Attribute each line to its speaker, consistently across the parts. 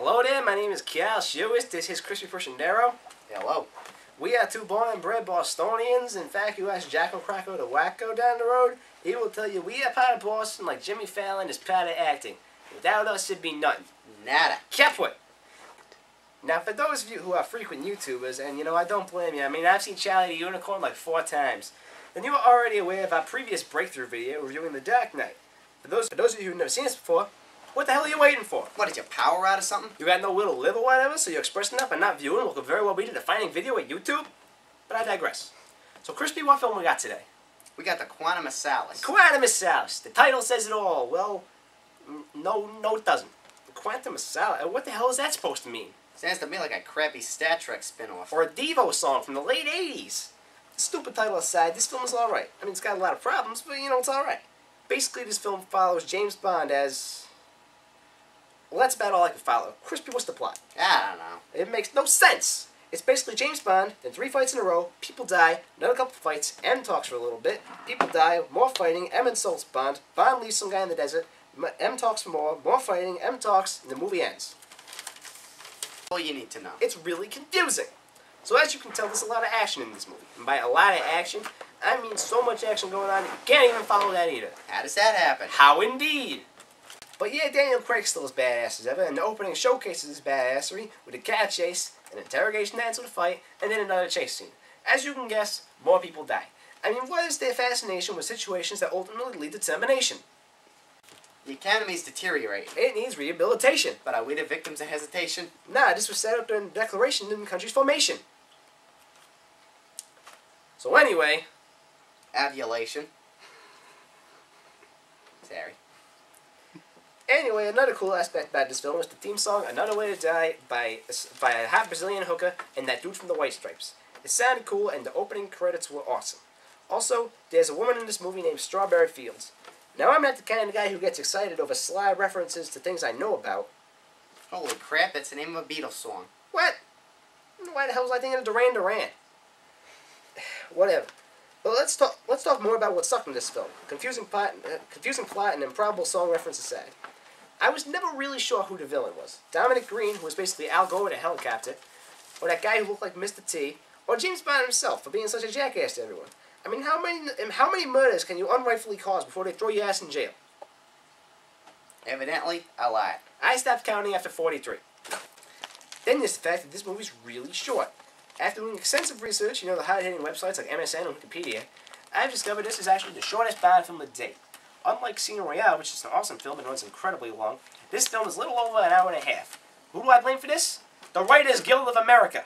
Speaker 1: Hello there, my name is Scherwitz. This is Crispy Priscendaro.
Speaker 2: Hello.
Speaker 1: We are two born and bred Bostonians. In fact, you ask Jacko Cracko the Wacko down the road, he will tell you we are part of Boston like Jimmy Fallon is part of acting. Without us, it'd be nothing.
Speaker 2: Nada.
Speaker 1: Kaput. Now, for those of you who are frequent YouTubers, and I don't blame you. I mean, I've seen Charlie the Unicorn like 4 times. Then you are already aware of our previous breakthrough video reviewing The Dark Knight. For those of you who've never seen this before, what the hell are you waiting for?
Speaker 2: What, is your power out or something?
Speaker 1: You got no will to live or whatever, so you're expressing that by not viewing what could very well be the defining video at YouTube? But I digress. So, Crispy, what film we got today?
Speaker 2: We got the Quantum of Solace.
Speaker 1: Quantum of Solace. The title says it all. Well, no it doesn't. The Quantum of Solace. What the hell is that supposed to mean?
Speaker 2: Sounds to me like a crappy Star Trek spin-off.
Speaker 1: Or a Devo song from the late 80s. Stupid title aside, this film is alright. I mean, it's got a lot of problems, but it's alright. Basically, this film follows James Bond as... Well, that's about all I can follow. Crispy, what's the plot?
Speaker 2: I don't know.
Speaker 1: It makes no sense. It's basically James Bond, then 3 fights in a row, people die, another couple fights, M talks for a little bit, people die, more fighting, M insults Bond, Bond leaves some guy in the desert, M talks for more fighting, M talks, and the movie ends.
Speaker 2: All you need to know.
Speaker 1: It's really confusing. So as you can tell, there's a lot of action in this movie. And by a lot of action, I mean so much action going on, you can't even follow that either.
Speaker 2: How does that happen?
Speaker 1: How indeed? But yeah, Daniel Craig's still as badass as ever, and the opening showcases his badassery with a cat chase, an interrogation dance with a fight, and then another chase scene. As you can guess, more people die. I mean, what is their fascination with situations that ultimately lead to termination?
Speaker 2: The economy's deteriorating.
Speaker 1: It needs rehabilitation.
Speaker 2: But are we the victims of hesitation?
Speaker 1: Nah, this was set up during the Declaration in the country's formation. So anyway...
Speaker 2: Adulation. Sorry.
Speaker 1: Anyway, another cool aspect about this film is the theme song Another Way to Die by a hot Brazilian hooker and that dude from the White Stripes. It sounded cool and the opening credits were awesome. Also, there's a woman in this movie named Strawberry Fields. Now, I'm not the kind of guy who gets excited over sly references to things I know about.
Speaker 2: Holy crap, that's the name of a Beatles song.
Speaker 1: What? Why the hell was I thinking of Duran Duran? Whatever. But let's talk more about what sucked in this film. Confusing plot and improbable song reference aside. I was never really sure who the villain was. Dominic Green, who was basically Al Gore in a helicopter, or that guy who looked like Mr. T, or James Bond himself for being such a jackass to everyone. I mean, how many murders can you unrightfully cause before they throw your ass in jail?
Speaker 2: Evidently, a lot.
Speaker 1: I stopped counting after 43. Then there's the fact that this movie's really short. After doing extensive research, the hard-hitting websites like MSN and Wikipedia, I've discovered this is actually the shortest Bond film to date. Unlike Casino Royale, which is an awesome film and runs incredibly long, this film is a little over an hour and a half. Who do I blame for this? The Writers Guild of America.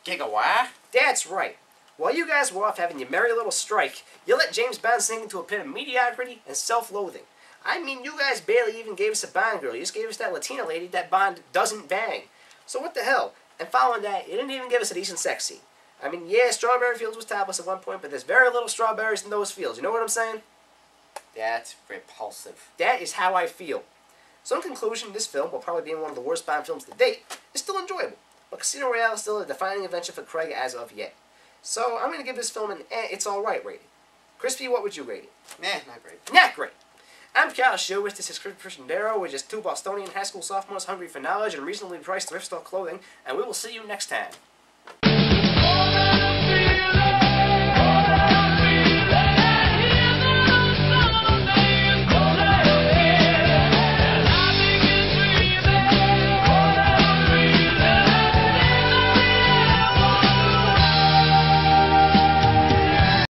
Speaker 2: Gigawa?
Speaker 1: That's right. While you guys were off having your merry little strike, you let James Bond sink into a pit of mediocrity and self-loathing. I mean, you guys barely even gave us a Bond girl. You just gave us that Latina lady that Bond doesn't bang. So what the hell? And following that, you didn't even give us a decent sex scene. I mean, yeah, Strawberry Fields was topless at one point, but there's very little strawberries in those fields. You know what I'm saying?
Speaker 2: That's repulsive.
Speaker 1: That is how I feel. So in conclusion, this film, while probably being one of the worst Bond films to date, is still enjoyable. But Casino Royale is still a defining adventure for Craig as of yet. So I'm going to give this film an it's alright rating. Crispy, what would you rate it?
Speaker 2: Not great.
Speaker 1: Not great. I'm Cal Scherwitz. This is Crispy Priscendaro. We're just 2 Bostonian high school sophomores hungry for knowledge and reasonably priced thrift store clothing, and we will see you next time.